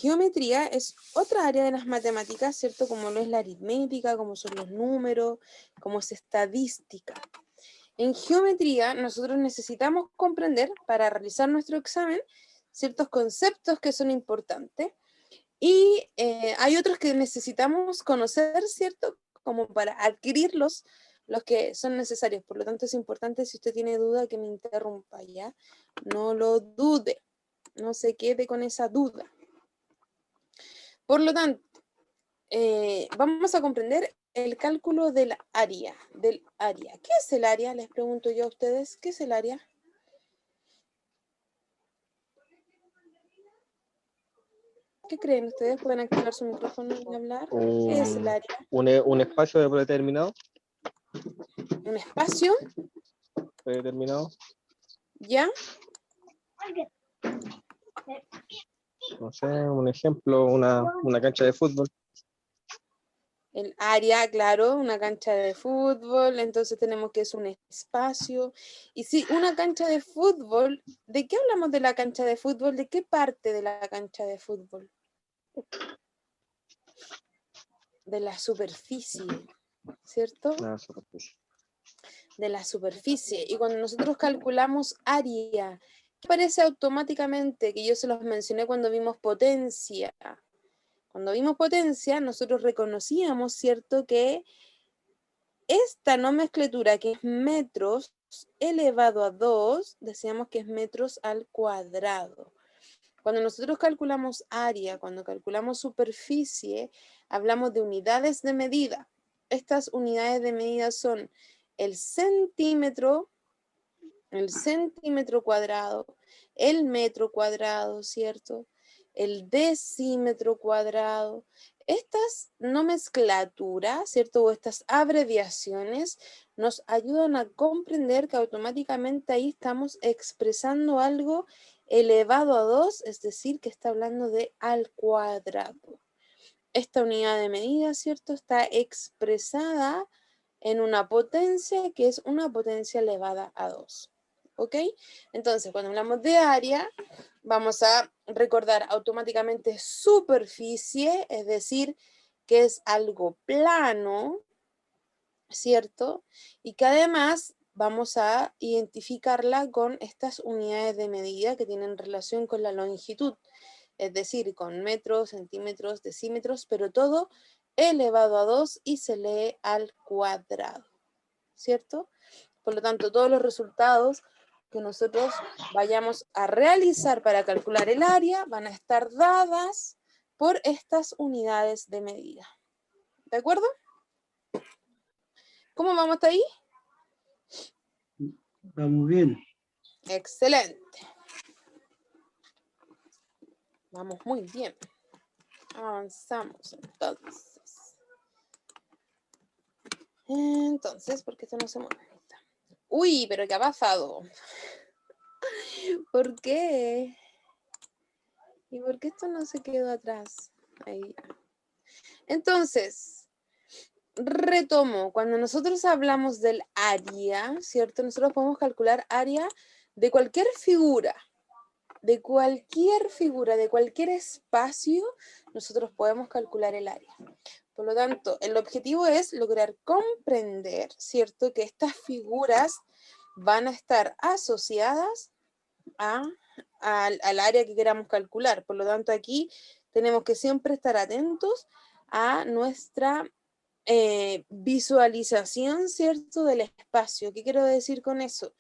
geometría es otra área de las matemáticas, ¿cierto? Como lo es la aritmética, como son los números, como es estadística. En geometría nosotros necesitamos comprender para realizar nuestro examen ciertos conceptos que son importantes y hay otros que necesitamos conocer, ¿cierto? Como para adquirir los que son necesarios. Por lo tanto es importante, si usted tiene duda, que me interrumpa, ¿ya? No lo dude, no se quede con esa duda. Por lo tanto, vamos a comprender el cálculo del área, ¿Qué es el área? Les pregunto yo a ustedes, ¿qué es el área? ¿Qué creen ustedes? ¿Pueden activar su micrófono y hablar? ¿Qué es el área? Un espacio predeterminado. ¿Un espacio? Predeterminado. ¿Ya? No sé, un ejemplo, una cancha de fútbol. El área, claro, una cancha de fútbol, entonces tenemos que es un espacio. Y si una cancha de fútbol, ¿de qué hablamos de la cancha de fútbol? ¿De qué parte de la cancha de fútbol? De la superficie, ¿cierto? La superficie. De la superficie. Y cuando nosotros calculamos área, ¿qué aparece automáticamente? Que yo se los mencioné cuando vimos potencia. Cuando vimos potencia, nosotros reconocíamos, ¿cierto?, que esta nomenclatura, que es metros elevado a 2, decíamos que es metros al cuadrado. Cuando nosotros calculamos área, cuando calculamos superficie, hablamos de unidades de medida. Estas unidades de medida son el centímetro cuadrado, el metro cuadrado, ¿cierto? El decímetro cuadrado. Estas nomenclaturas, ¿cierto? O estas abreviaciones nos ayudan a comprender que automáticamente ahí estamos expresando algo elevado a 2, es decir, que está hablando de al cuadrado. Esta unidad de medida, ¿cierto?, está expresada en una potencia que es una potencia elevada a 2. ¿Ok? Entonces, cuando hablamos de área, vamos a recordar automáticamente superficie, es decir, que es algo plano, ¿cierto? Y que además vamos a identificarla con estas unidades de medida que tienen relación con la longitud, es decir, con metros, centímetros, decímetros, pero todo elevado a 2 y se lee al cuadrado, ¿cierto? Por lo tanto, todos los resultados que nosotros vayamos a realizar para calcular el área van a estar dadas por estas unidades de medida. ¿De acuerdo? ¿Cómo vamos hasta ahí? Vamos bien. Excelente. Vamos muy bien. Avanzamos entonces. Entonces, ¿por qué esto no se mueve? Uy, pero ¿qué ha pasado? ¿Por qué? ¿Y por qué esto no se quedó atrás? Ahí. Entonces, retomo. Cuando nosotros hablamos del área, ¿cierto? Nosotros podemos calcular área de cualquier figura. De cualquier espacio, nosotros podemos calcular el área. Por lo tanto, el objetivo es lograr comprender, ¿cierto?, que estas figuras van a estar asociadas al área que queramos calcular. Por lo tanto, aquí tenemos que siempre estar atentos a nuestra visualización, ¿cierto?, del espacio. ¿Qué quiero decir con eso?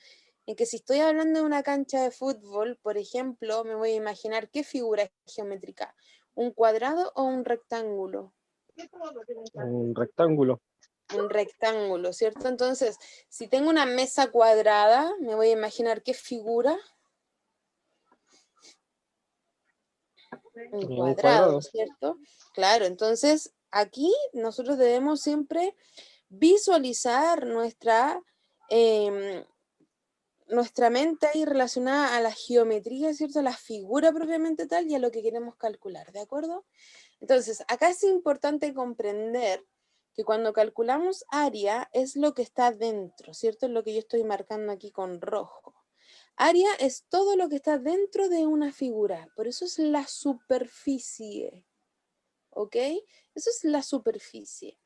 En que si estoy hablando de una cancha de fútbol, por ejemplo, me voy a imaginar qué figura es geométrica, ¿un cuadrado o un rectángulo? Un rectángulo. Un rectángulo, ¿cierto? Entonces, si tengo una mesa cuadrada, me voy a imaginar qué figura. Un cuadrado, ¿cierto? Claro, entonces aquí nosotros debemos siempre visualizar nuestra mente ahí relacionada a la geometría, ¿cierto? A la figura propiamente tal y a lo que queremos calcular, ¿de acuerdo? Entonces, acá es importante comprender que cuando calculamos área es lo que está dentro, ¿cierto? Es lo que yo estoy marcando aquí con rojo. Área es todo lo que está dentro de una figura, por eso es la superficie, ¿ok? Eso es la superficie.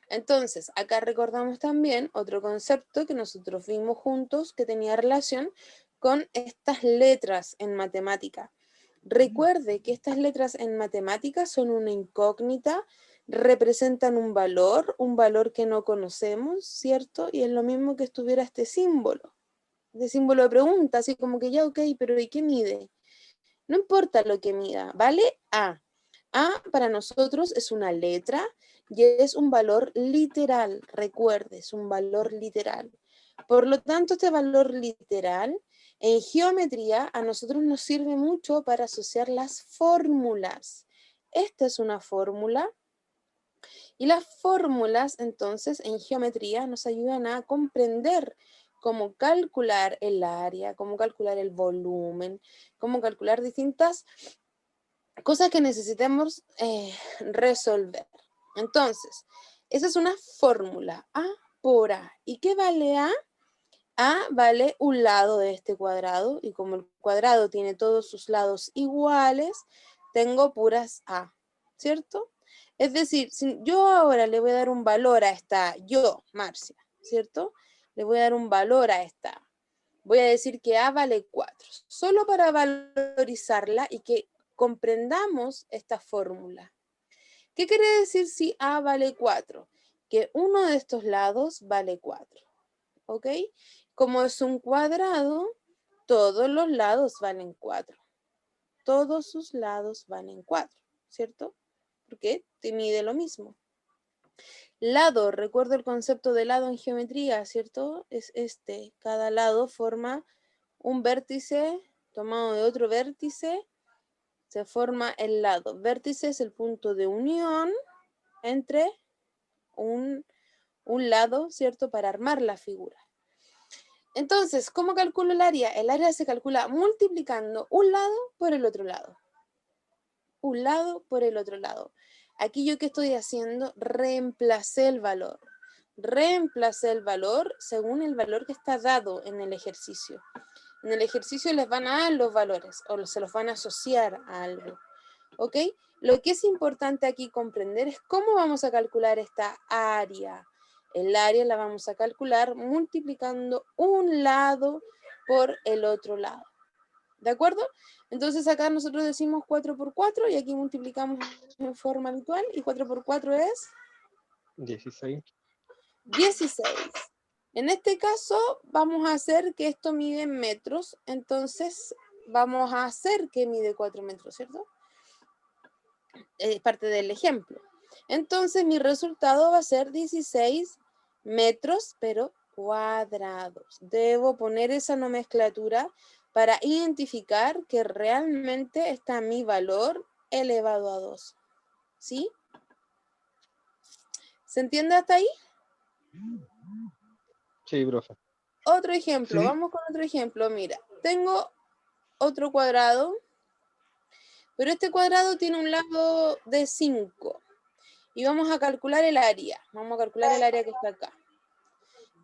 Entonces, acá recordamos también otro concepto que nosotros vimos juntos que tenía relación con estas letras en matemática. Recuerde que estas letras en matemática son una incógnita, representan un valor que no conocemos, ¿cierto? Y es lo mismo que estuviera este símbolo de pregunta, así como que ya, ok, pero ¿y qué mide? No importa lo que mida, ¿vale? A. A para nosotros es una letra y es un valor literal, recuerde, es un valor literal. Por lo tanto, este valor literal en geometría a nosotros nos sirve mucho para asociar las fórmulas. Esta es una fórmula y las fórmulas entonces en geometría nos ayudan a comprender cómo calcular el área, cómo calcular el volumen, cómo calcular distintas cosas que necesitemos resolver. Entonces, esa es una fórmula, A por A. ¿Y qué vale A? A vale un lado de este cuadrado, y como el cuadrado tiene todos sus lados iguales, tengo puras A, ¿cierto? Es decir, si yo ahora le voy a dar un valor a esta, yo, Marcia, ¿cierto? Le voy a dar un valor a esta. Voy a decir que A vale 4, solo para valorizarla y que comprendamos esta fórmula. ¿Qué quiere decir si A vale 4? Que uno de estos lados vale 4, ¿ok? Como es un cuadrado, todos los lados valen 4. Todos sus lados valen 4, ¿cierto? Porque te mide lo mismo. Lado, recuerdo el concepto de lado en geometría, ¿cierto? Es este, cada lado forma un vértice tomado de otro vértice, se forma el lado. Vértice es el punto de unión entre un lado, ¿cierto? Para armar la figura. Entonces, ¿cómo calculo el área? El área se calcula multiplicando un lado por el otro lado. Un lado por el otro lado. Aquí yo, ¿qué estoy haciendo? Reemplacé el valor. Reemplacé el valor según el valor que está dado en el ejercicio. En el ejercicio les van a dar los valores o se los van a asociar a algo. ¿Ok? Lo que es importante aquí comprender es cómo vamos a calcular esta área. El área la vamos a calcular multiplicando un lado por el otro lado. ¿De acuerdo? Entonces acá nosotros decimos 4 por 4 y aquí multiplicamos en forma habitual y 4 por 4 es 16. 16. En este caso vamos a hacer que esto mide en metros, entonces vamos a hacer que mide 4 metros, ¿cierto? Es parte del ejemplo. Entonces mi resultado va a ser 16 metros, pero cuadrados. Debo poner esa nomenclatura para identificar que realmente está mi valor elevado a 2. ¿Sí? ¿Se entiende hasta ahí? Sí, profe. Otro ejemplo, Sí. vamos con otro ejemplo. Mira, tengo otro cuadrado, pero este cuadrado tiene un lado de 5. Y vamos a calcular el área. Vamos a calcular el área que está acá.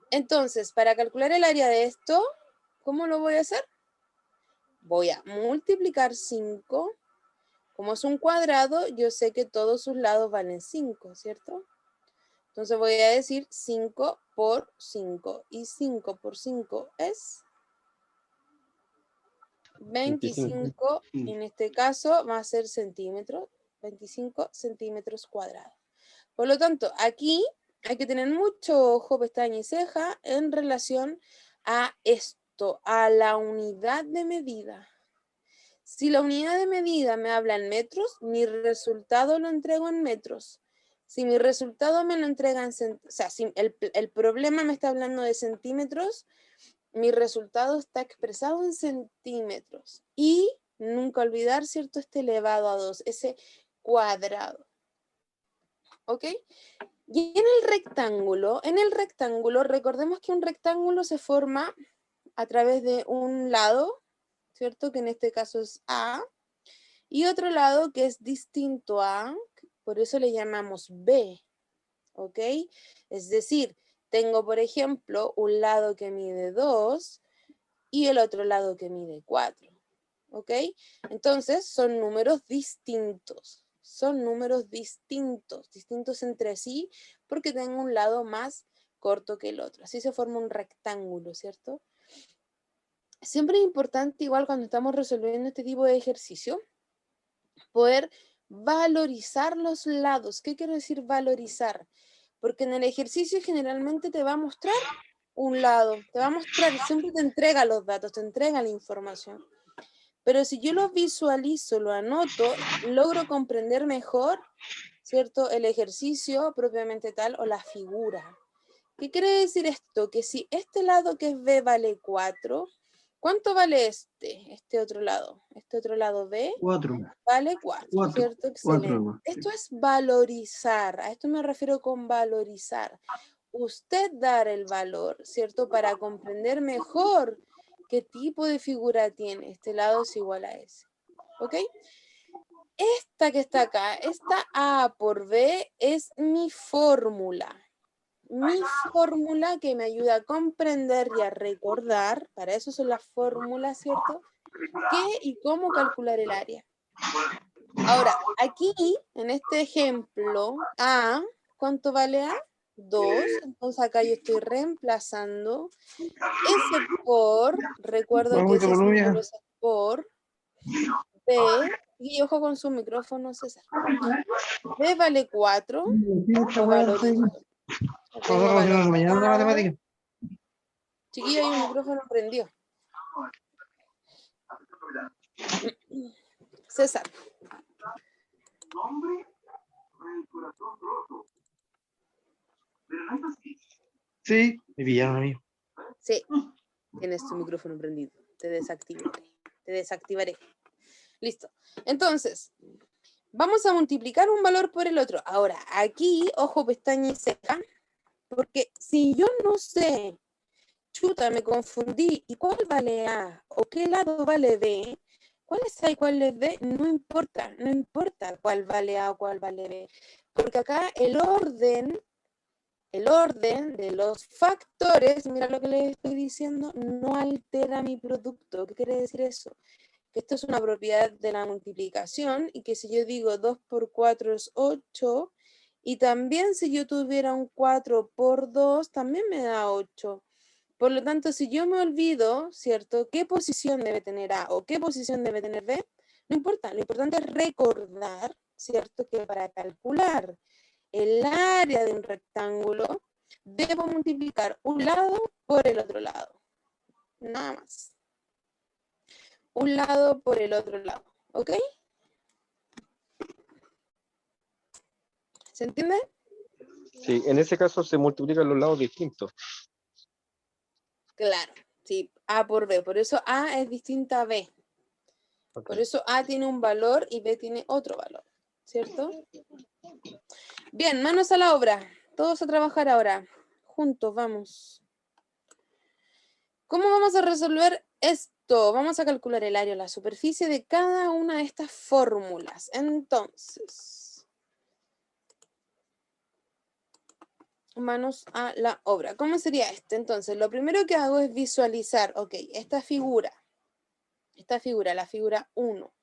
Entonces, para calcular el área de esto, ¿cómo lo voy a hacer? Voy a multiplicar 5. Como es un cuadrado, yo sé que todos sus lados valen 5, ¿cierto? Entonces voy a decir 5 por 5. Y 5 por 5 es 25. En este caso va a ser centímetros. 25 centímetros cuadrados. Por lo tanto, aquí hay que tener mucho ojo, pestaña y ceja en relación a esto, a la unidad de medida. Si la unidad de medida me habla en metros, mi resultado lo entrego en metros. Si mi resultado me lo entrega en o sea, si el problema me está hablando de centímetros, mi resultado está expresado en centímetros. Y nunca olvidar, ¿cierto? Este elevado a 2, ese cuadrado. ¿Ok? Y en el rectángulo, recordemos que un rectángulo se forma a través de un lado, ¿cierto? Que en este caso es A, y otro lado que es distinto a, por eso le llamamos B, ¿ok? Es decir, tengo, por ejemplo, un lado que mide 2, y el otro lado que mide 4. ¿Ok? Entonces son números distintos. Son números distintos, distintos entre sí, porque tengo un lado más corto que el otro. Así se forma un rectángulo, ¿cierto? Siempre es importante, igual cuando estamos resolviendo este tipo de ejercicio, poder valorizar los lados. ¿Qué quiero decir valorizar? Porque en el ejercicio generalmente te va a mostrar un lado, te va a mostrar, siempre te entrega los datos, te entrega la información. Pero si yo lo visualizo, lo anoto, logro comprender mejor, ¿cierto? El ejercicio propiamente tal o la figura. ¿Qué quiere decir esto? Que si este lado que es B vale 4, ¿cuánto vale este otro lado? Este otro lado B 4. vale 4, 4. ¿cierto? Excelente. Esto es valorizar, a esto me refiero con valorizar. Usted dar el valor, ¿cierto? Para comprender mejor qué tipo de figura tiene. Este lado es igual a ese. ¿Ok? Esta que está acá, esta A por B es mi fórmula. Mi fórmula que me ayuda a comprender y a recordar, para eso son las fórmulas, ¿cierto? ¿Qué y cómo calcular el área? Ahora, aquí, en este ejemplo, A, ¿cuánto vale A? 2. Entonces acá yo estoy reemplazando ese por, recuerdo que ese símbolo es por, B, y ojo con su micrófono, César. B vale 4, lo valorizo. Lo tengo valorizado. Chiquillo, hay un micrófono prendido. César. Sí, me pillaron a mí. Sí, tienes tu micrófono prendido. Te desactivaré. Te desactivaré. Listo. Entonces, vamos a multiplicar un valor por el otro. Ahora, aquí, ojo, pestaña y ceja, porque si yo no sé, chuta, me confundí, ¿y cuál vale A? ¿O qué lado vale B? ¿Cuál es A y cuál es B? No importa, no importa cuál vale A o cuál vale B. Porque acá el orden de los factores, mira lo que les estoy diciendo, no altera mi producto. ¿Qué quiere decir eso? Que esto es una propiedad de la multiplicación y que si yo digo 2 por 4 es 8, y también si yo tuviera un 4 por 2, también me da 8. Por lo tanto, si yo me olvido, ¿cierto? ¿Qué posición debe tener A o qué posición debe tener B? No importa, lo importante es recordar, ¿cierto? Que para calcular el área de un rectángulo, debo multiplicar un lado por el otro lado. Nada más. Un lado por el otro lado. ¿Ok? ¿Se entiende? Sí, en ese caso se multiplican los lados distintos. Claro. Sí, A por B. Por eso A es distinta a B. Okay. Por eso A tiene un valor y B tiene otro valor. ¿Cierto? Bien, manos a la obra. Todos a trabajar ahora. Juntos, vamos. ¿Cómo vamos a resolver esto? Vamos a calcular el área o la superficie de cada una de estas fórmulas. Entonces, manos a la obra. ¿Cómo sería este? Entonces, lo primero que hago es visualizar, ok, esta figura, la figura 1.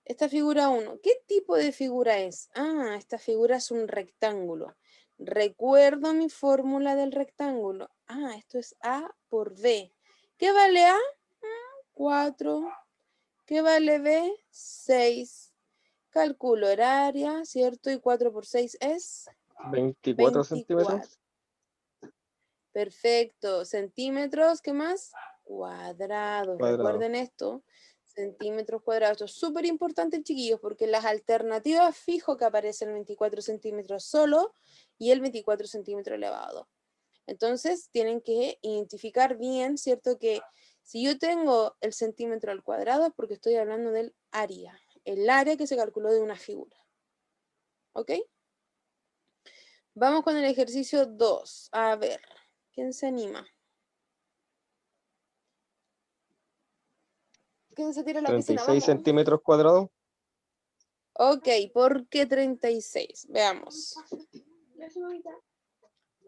Esta figura 1, ¿qué tipo de figura es? Ah, esta figura es un rectángulo. Recuerdo mi fórmula del rectángulo. Ah, esto es A por B. ¿Qué vale A? 4. ¿Qué vale B? 6. Calculo el área, ¿cierto? Y 4 por 6 es 24 24. centímetros. Perfecto. Centímetros, ¿qué más? Cuadrados. Cuadrado. Recuerden esto. Centímetros cuadrados. Esto es súper importante, chiquillos, porque en las alternativas fijo que aparece el 24 centímetros solo y el 24 centímetros elevado. Entonces, tienen que identificar bien, ¿cierto? Que si yo tengo el centímetro al cuadrado es porque estoy hablando del área. El área que se calculó de una figura. ¿Ok? Vamos con el ejercicio 2. A ver, ¿quién se anima? ¿Quién se tira a la piscina? 36 Vamos. centímetros cuadrados. Ok, ¿por qué 36? Veamos.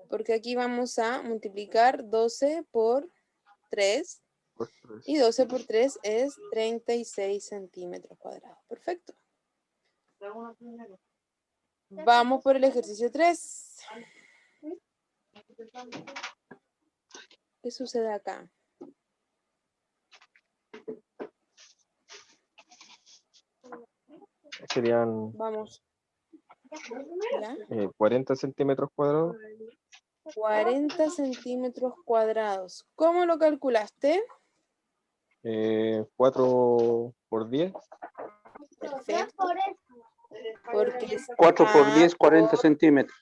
Porque aquí vamos a multiplicar 12 por 3. por 3. Y 12 por 3 es 36 centímetros cuadrados. Perfecto. Vamos por el ejercicio 3. ¿Qué sucede acá? Serían Vamos. ¿Ya? 40 centímetros cuadrados. 40 centímetros cuadrados. ¿Cómo lo calculaste? 4 por 10. Perfecto. Porque es 4 por A 10, 40 por- centímetros.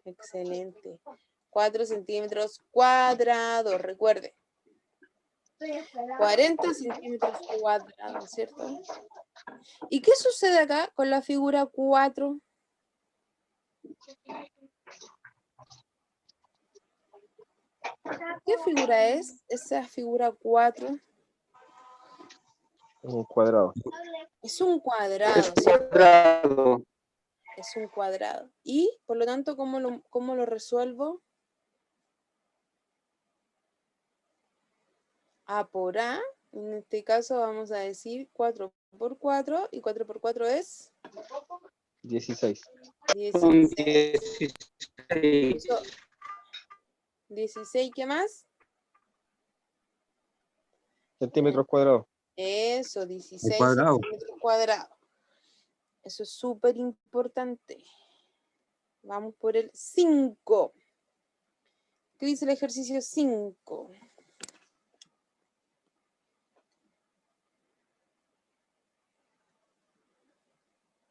Excelente. 4 centímetros cuadrados, recuerde. 40 centímetros cuadrados, ¿cierto? ¿Y qué sucede acá con la figura 4? ¿Qué figura es esa figura 4? Un cuadrado. Es un Es cuadrado, ¿cierto? cuadrado. Es un cuadrado. Y, por lo tanto, ¿cómo lo resuelvo? A por A. En este caso vamos a decir 4 por 4. Y 4 por 4 es 16. Son 16. 16. Eso, 16, ¿qué más? Centímetros cuadrados. Eso, Al 16 cuadrado. centímetros cuadrados. Eso es súper importante. Vamos por el 5. ¿Qué dice el ejercicio 5?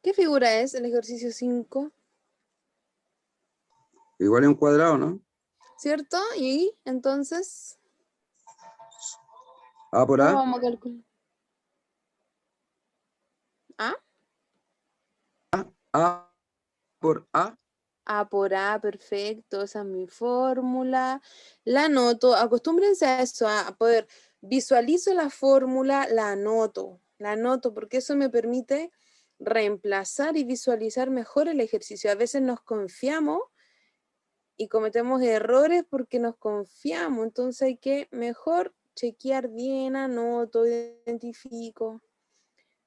¿Qué figura es el ejercicio 5? Igual es un cuadrado, ¿no? ¿Cierto? Y entonces, A por ¿cómo A. vamos a calcular? ¿A? A por A. A por A, perfecto, esa es mi fórmula. La anoto, acostúmbrense a eso, a poder, visualizo la fórmula, la anoto, porque eso me permite reemplazar y visualizar mejor el ejercicio. A veces nos confiamos y cometemos errores porque nos confiamos, entonces hay que mejor chequear bien, anoto, identifico.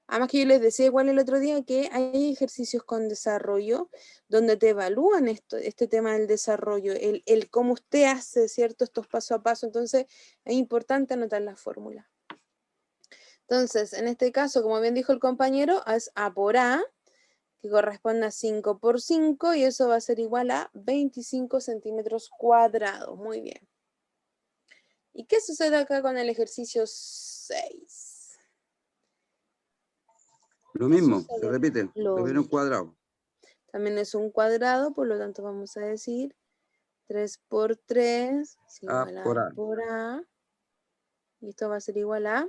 Además que yo les decía igual el otro día que hay ejercicios con desarrollo donde te evalúan este tema del desarrollo, el cómo usted hace, ¿cierto? Estos paso a paso, entonces es importante anotar la fórmula. Entonces, en este caso, como bien dijo el compañero, es A por A, que corresponde a 5 por 5, y eso va a ser igual a 25 centímetros cuadrados. Muy bien. ¿Y qué sucede acá con el ejercicio 6? Lo ¿Qué mismo, se sucede? repite. Lo También un mismo. cuadrado. También es un cuadrado, por lo tanto vamos a decir 3 por 3 es A igual por a A. por A. Y esto va a ser igual a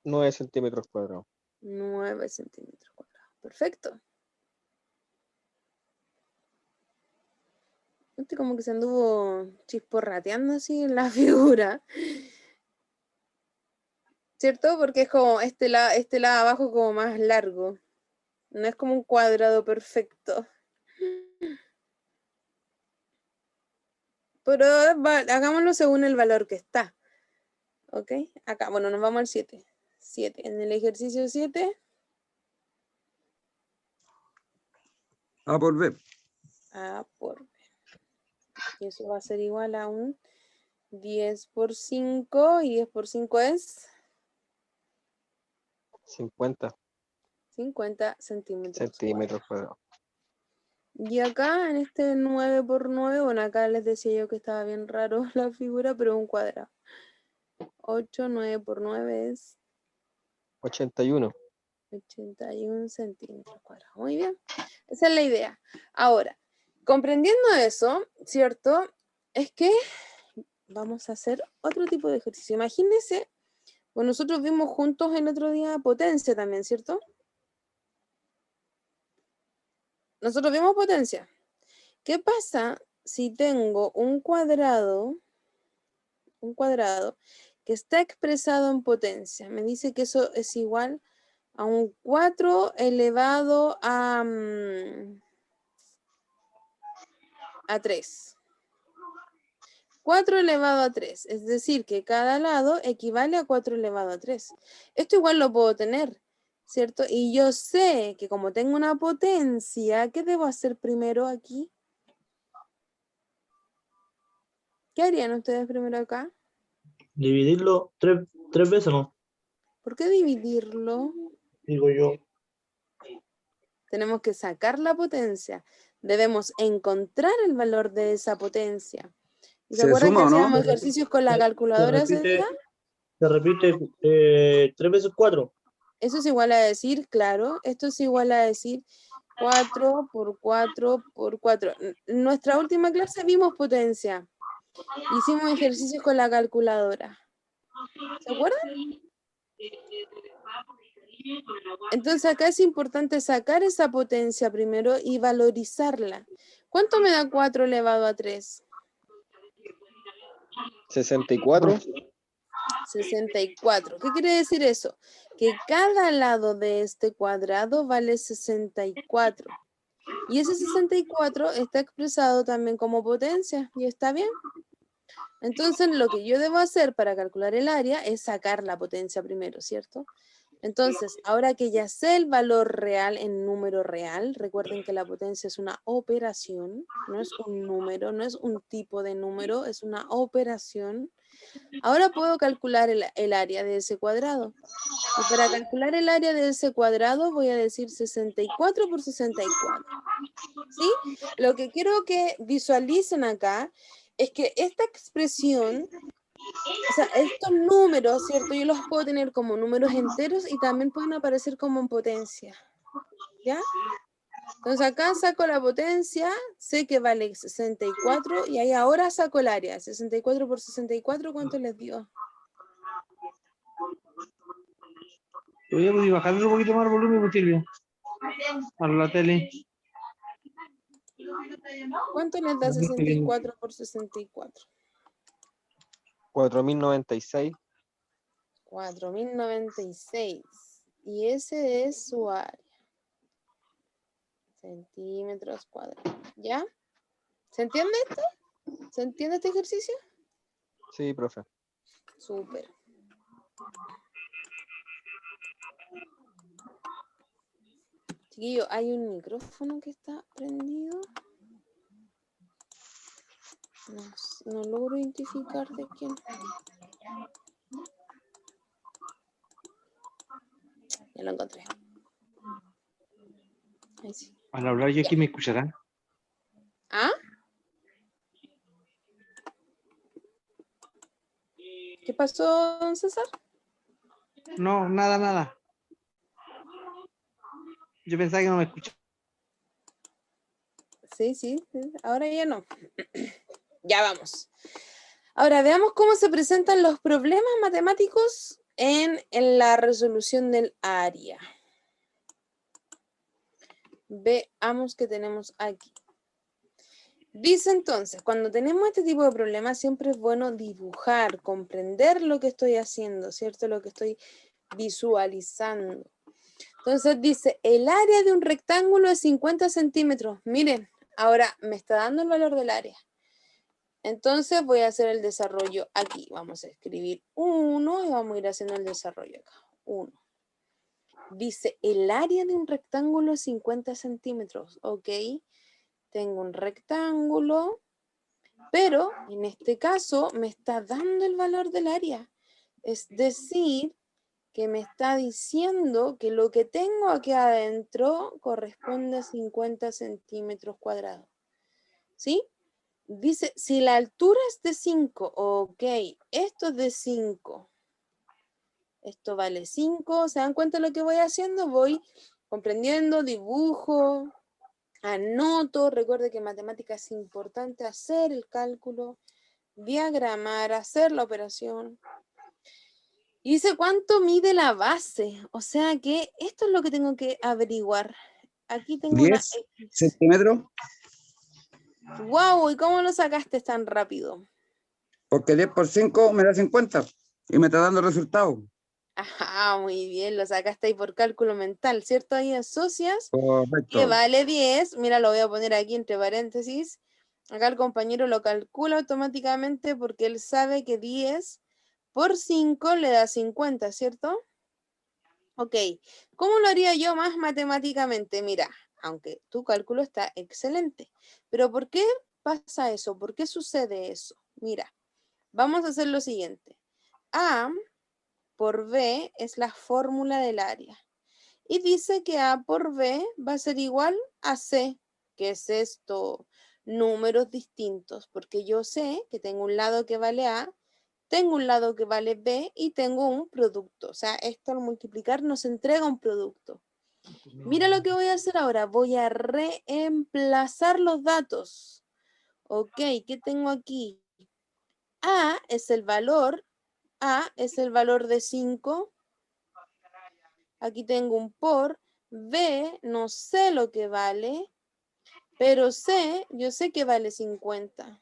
9 centímetros cuadrados. 9 centímetros cuadrados. Perfecto. Este como que se anduvo chisporrateando así en la figura. ¿Cierto? Porque es como este lado abajo como más largo. No es como un cuadrado perfecto. Pero hagámoslo según el valor que está. ¿Ok? Acá, bueno, nos vamos al 7. 7. En el ejercicio 7, A por B. A por B. Y eso va a ser igual a un 10 por 5. Y 10 por 5 es 50 50 centímetros centímetros cuadrados. cuadrados. Y acá en este 9 por 9, bueno, acá les decía yo que estaba bien raro la figura, pero un cuadrado. 8, 9 por 9 es 81. 81 centímetros cuadrados. Muy bien, esa es la idea. Ahora, comprendiendo eso, ¿cierto? Es que vamos a hacer otro tipo de ejercicio. Imagínense, bueno, nosotros vimos juntos el otro día potencia también, ¿cierto? Nosotros vimos potencia. ¿Qué pasa si tengo un cuadrado que está expresado en potencia? Me dice que eso es igual a un 4 elevado a 3. 4 elevado a 3, es decir, que cada lado equivale a 4 elevado a 3. Esto igual lo puedo tener, ¿cierto? Y yo sé que como tengo una potencia, ¿qué debo hacer primero aquí? ¿Qué harían ustedes primero acá? Dividirlo tres veces, ¿no? ¿Por qué dividirlo? Digo yo. Tenemos que sacar la potencia. Debemos encontrar el valor de esa potencia. ¿Y se ¿Se acuerdan que suma o no? hacíamos ejercicios con la calculadora ese día? Se repite 3 veces 4. Eso es igual a decir, claro, esto es igual a decir 4 por 4 por 4. En nuestra última clase vimos potencia. Hicimos ejercicios con la calculadora. ¿Se acuerdan? Entonces acá es importante sacar esa potencia primero y valorizarla. ¿Cuánto me da 4 elevado a 3? 64. 64. ¿Qué quiere decir eso? Que cada lado de este cuadrado vale 64. Y ese 64 está expresado también como potencia. ¿Y está bien? Entonces lo que yo debo hacer para calcular el área es sacar la potencia primero, ¿cierto? Entonces, ahora que ya sé el valor real en número real, recuerden que la potencia es una operación, no es un número, no es un tipo de número, es una operación. Ahora puedo calcular el área de ese cuadrado. Y para calcular el área de ese cuadrado voy a decir 64 por 64. ¿Sí? Lo que quiero que visualicen acá es que esta expresión, o sea, estos números, ¿cierto? Yo los puedo tener como números enteros y también pueden aparecer como en potencia. ¿Ya? Entonces acá saco la potencia, sé que vale 64 y ahí ahora saco el área. 64 por 64, ¿cuánto les dio? Voy a bajarle un poquito más el volumen, pues, Silvia. A la tele. ¿Cuánto les da 64 por 64? 4096. 4096. Y ese es su área. Centímetros cuadrados. ¿Ya? ¿Se entiende esto? ¿Se entiende este ejercicio? Sí, profe. Súper. Chiquillo, hay un micrófono que está prendido. No logro identificar de quién. Ya lo encontré. Ahí sí. Al hablar yo aquí me escucharán. ¿Ah? ¿Qué pasó, don César? No, nada. Yo pensaba que no me escuchaba. Sí. Ahora ya no. Ya vamos. Ahora veamos cómo se presentan los problemas matemáticos en la resolución del área. Veamos qué tenemos aquí. Dice entonces, cuando tenemos este tipo de problemas, siempre es bueno dibujar, comprender lo que estoy haciendo, ¿cierto? Lo que estoy visualizando. Entonces dice, el área de un rectángulo es 50 centímetros. Miren, ahora me está dando el valor del área. Entonces voy a hacer el desarrollo aquí. Vamos a escribir 1 y vamos a ir haciendo el desarrollo acá. 1. Dice, el área de un rectángulo es 50 centímetros. Ok. Tengo un rectángulo, pero en este caso me está dando el valor del área. Es decir, que me está diciendo que lo que tengo aquí adentro corresponde a 50 centímetros cuadrados. ¿Sí? Dice, si la altura es de 5, ok, esto es de 5. Esto vale 5. ¿Se dan cuenta de lo que voy haciendo? Voy comprendiendo, dibujo, anoto. Recuerde que en matemática es importante hacer el cálculo, diagramar, hacer la operación. Y dice cuánto mide la base. O sea que esto es lo que tengo que averiguar. Aquí tengo una 10 X. centímetros, ¡Wow! ¿Y cómo lo sacaste tan rápido? porque 10 por 5 me da 50 y me está dando resultado. Ajá, muy bien, lo sacaste ahí por cálculo mental, ¿cierto? Ahí asocias que Correcto. vale 10. Mira, lo voy a poner aquí entre paréntesis. Acá el compañero lo calcula automáticamente porque él sabe que 10 por 5 le da 50, ¿cierto? Ok, ¿cómo lo haría yo más matemáticamente? Mira, aunque tu cálculo está excelente, pero ¿por qué pasa eso? ¿Por qué sucede eso? Mira, vamos a hacer lo siguiente. A por B es la fórmula del área. Y dice que A por B va a ser igual a C. ¿Qué es esto? Números distintos, porque yo sé que tengo un lado que vale A, tengo un lado que vale B y tengo un producto. O sea, esto al multiplicar nos entrega un producto. Mira lo que voy a hacer ahora. Voy a reemplazar los datos. Ok, ¿qué tengo aquí? A es el valor de 5. Aquí tengo un por. B, no sé lo que vale, pero C, yo sé que vale 50.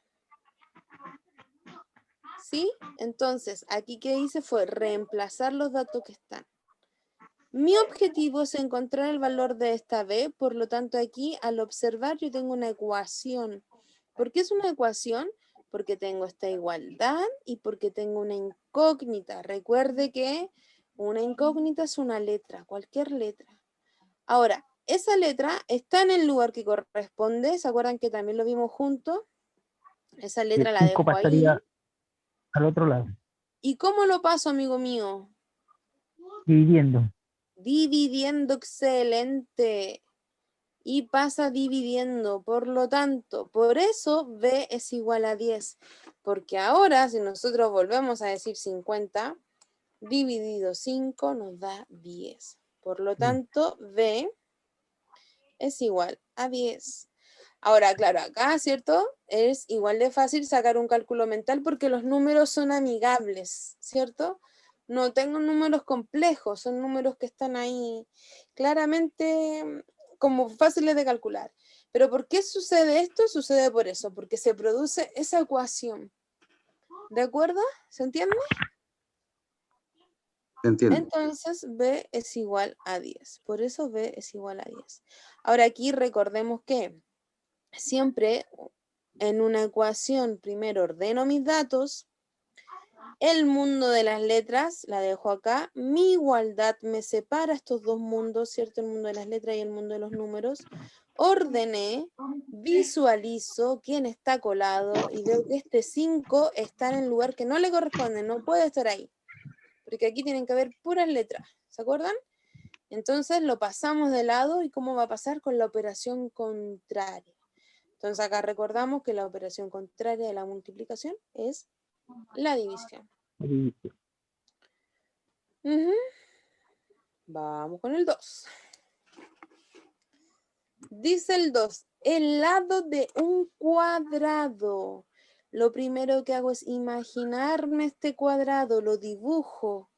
¿Sí? Entonces, aquí que hice fue reemplazar los datos que están. Mi objetivo es encontrar el valor de esta B, por lo tanto aquí al observar yo tengo una ecuación. ¿Por qué es una ecuación? Porque tengo esta igualdad y porque tengo una incógnita. Recuerde que una incógnita es una letra, cualquier letra. Ahora, esa letra está en el lugar que corresponde. ¿Se acuerdan que también lo vimos juntos? Esa El letra la 5 dejo ahí. pasaría al otro lado, ¿Y cómo lo paso, amigo mío? dividiendo. Dividiendo, excelente. Y pasa dividiendo, por lo tanto, por eso B es igual a 10. Porque ahora, si nosotros volvemos a decir 50, dividido 5 nos da 10. Por lo tanto, B es igual a 10. Ahora, claro, acá, ¿cierto? Es igual de fácil sacar un cálculo mental porque los números son amigables, ¿cierto? No tengo números complejos, son números que están ahí claramente como fáciles de calcular. Pero ¿por qué sucede esto? Sucede por eso, porque se produce esa ecuación. ¿De acuerdo? ¿Se entiende? Entiendo. Entonces B es igual a 10. Por eso B es igual a 10. Ahora aquí recordemos que siempre en una ecuación primero ordeno mis datos, el mundo de las letras la dejo acá, mi igualdad me separa estos dos mundos, ¿cierto? El mundo de las letras y el mundo de los números. Ordené, visualizo quién está colado y veo que este 5 está en el lugar que no le corresponde, no puede estar ahí, porque aquí tienen que haber puras letras, ¿se acuerdan? Entonces lo pasamos de lado y ¿cómo va a pasar con la operación contraria? Entonces acá recordamos que la operación contraria de la multiplicación es la división. Ujú. Vamos con el 2. Dice el 2, el lado de un cuadrado. Lo primero que hago es imaginarme este cuadrado, lo dibujo.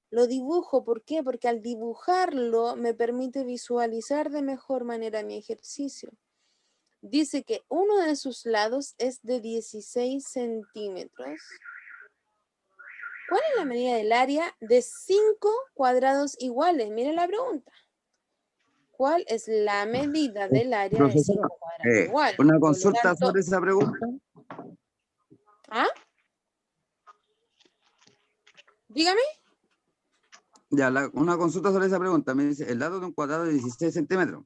Lo dibujo, ¿por qué? Porque al dibujarlo me permite visualizar de mejor manera mi ejercicio. Dice que uno de sus lados es de 16 centímetros. ¿Cuál es la medida del área de 5 cuadrados iguales? Miren la pregunta. ¿Cuál es la medida del área de 5 Profesora, cuadrados iguales? una Por lo consulta tanto, sobre esa pregunta. ¿ah? Dígame. Ya, una consulta sobre esa pregunta. Me dice, el lado de un cuadrado de 16 centímetros.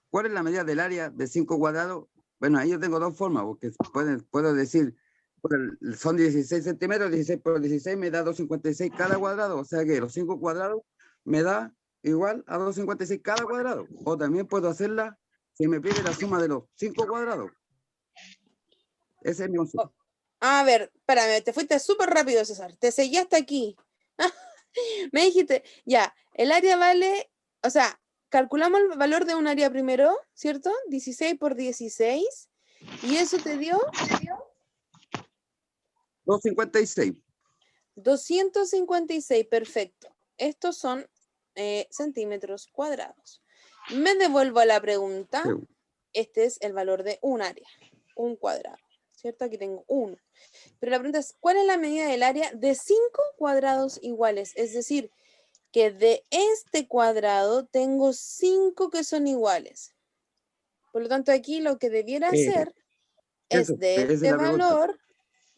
¿Cuál es la medida del área de 5 cuadrados? Bueno, ahí yo tengo dos formas, porque puedo decir, son 16 centímetros, 16 por 16 me da 256 cada cuadrado, o sea que los 5 cuadrados me da igual a 256 cada cuadrado. O también puedo hacerla si me pide la suma de los 5 cuadrados. Ese es mi consulta. A ver, espérame, te fuiste súper rápido, César. Te seguí hasta aquí. Me dijiste, ya, el área vale, o sea, calculamos el valor de un área primero, ¿cierto? 16 por 16. Y eso te dio 256. 256, perfecto. Estos son centímetros cuadrados. Me devuelvo a la pregunta. Sí. Este es el valor de un área, un cuadrado, ¿cierto? Aquí tengo 1. Pero la pregunta es, ¿cuál es la medida del área de 5 cuadrados iguales? Es decir, que de este cuadrado tengo 5 que son iguales. Por lo tanto, aquí lo que debiera hacer es Eso, de esa es este la pregunta. valor,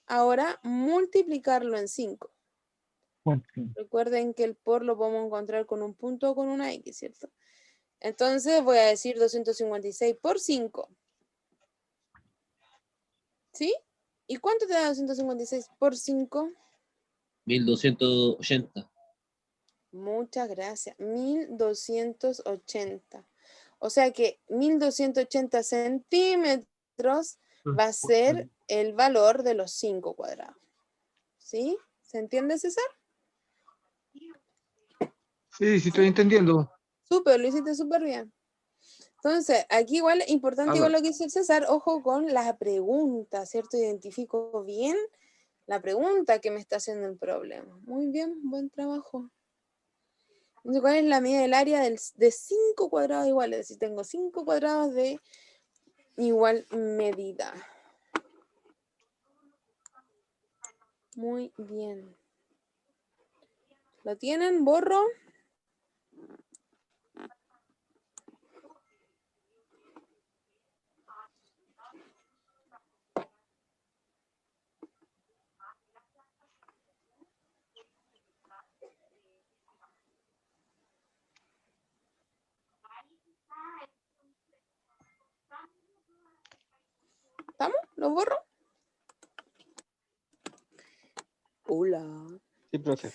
ahora multiplicarlo en 5. Recuerden que el por lo podemos encontrar con un punto o con una X, ¿cierto? Entonces voy a decir 256 por 5. ¿Sí? ¿Y cuánto te da 256 por 5? 1280. Muchas gracias. 1280. O sea que 1280 centímetros va a ser el valor de los 5 cuadrados. ¿Sí? ¿Se entiende, César? Sí, sí, estoy entendiendo. Súper, lo hiciste súper bien. Entonces, aquí igual es importante igual Ahora, lo que dice el César, ojo con la pregunta, ¿cierto? Identifico bien la pregunta que me está haciendo el problema. Muy bien, buen trabajo. Entonces, ¿cuál es la medida del área de 5 cuadrados iguales? Es decir, tengo 5 cuadrados de igual medida. Muy bien. ¿Lo tienen? ¿Borro? ¿Estamos? ¿Lo borro? Hola. Sí, profe.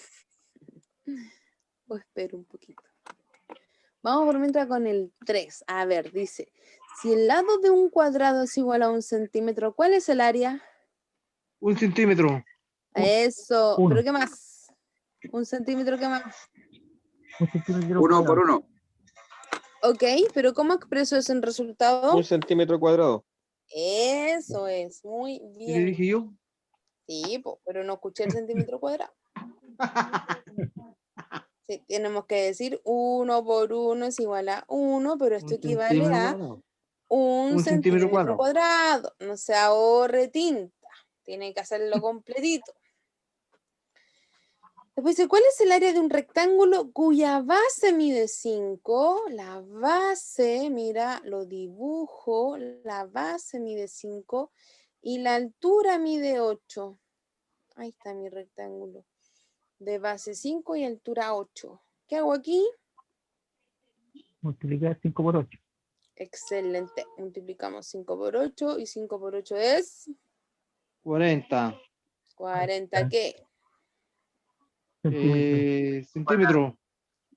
O espero un poquito. Vamos por mientras con el 3. A ver, dice, si el lado de un cuadrado es igual a 1 centímetro, ¿cuál es el área? 1 centímetro. Eso. Uno. ¿Pero qué más? 1 centímetro, ¿qué más? 1 centímetro uno por cuadrado. uno. Ok, pero ¿cómo expreso eso en resultado? 1 centímetro cuadrado. Eso es, muy ¿Qué le bien. dije yo? Sí, pero no escuché el centímetro cuadrado. Sí, tenemos que decir 1 por 1 es igual a 1, pero esto 1 equivale centímetro a cuadrado. 1 1 centímetro centímetro cuadrado. cuadrado. No se ahorre tinta. Tiene que hacerlo completito. Después dice, ¿cuál es el área de un rectángulo cuya base mide 5? La base, mira, lo dibujo. La base mide 5 y la altura mide 8. Ahí está mi rectángulo. De base 5 y altura 8. ¿Qué hago aquí? Multiplicar 5 por 8. Excelente. Multiplicamos 5 por 8 y 5 por 8 es 40. 40. ¿Qué? Centímetros Centímetro.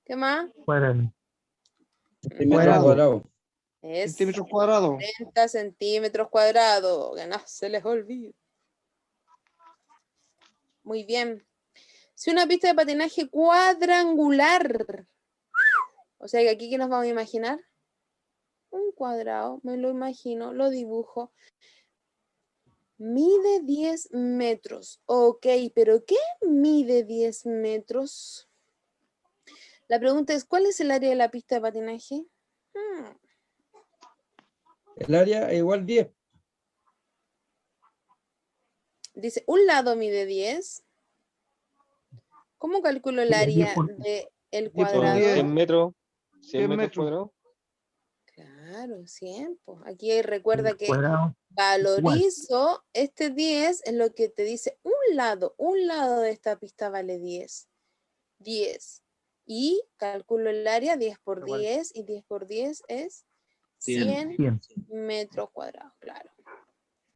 ¿Qué más? cuadrados. Centímetro Cuadrado. cuadrado. Es Centímetros cuadrados. 40 centímetros cuadrados. Que no se les olvide. Muy bien. Si una pista de patinaje cuadrangular, o sea que aquí, ¿qué nos vamos a imaginar? Un cuadrado, me lo imagino, lo dibujo. Mide 10 metros. Ok, pero ¿qué mide 10 metros? La pregunta es, ¿cuál es el área de la pista de patinaje? El área es igual 10. Dice, un lado mide 10. ¿Cómo calculo el Sí, es 10 área por del 10 por cuadrado? 10. 100 metros. 100 100 metros metros. cuadrados. Claro, 100. Pues. Aquí recuerda que cuadrado. valorizo este 10 es lo que te dice un lado de esta pista vale 10. 10. Y calculo el área 10 por 10 y 10 por 10 es 100 100. metros cuadrados, claro.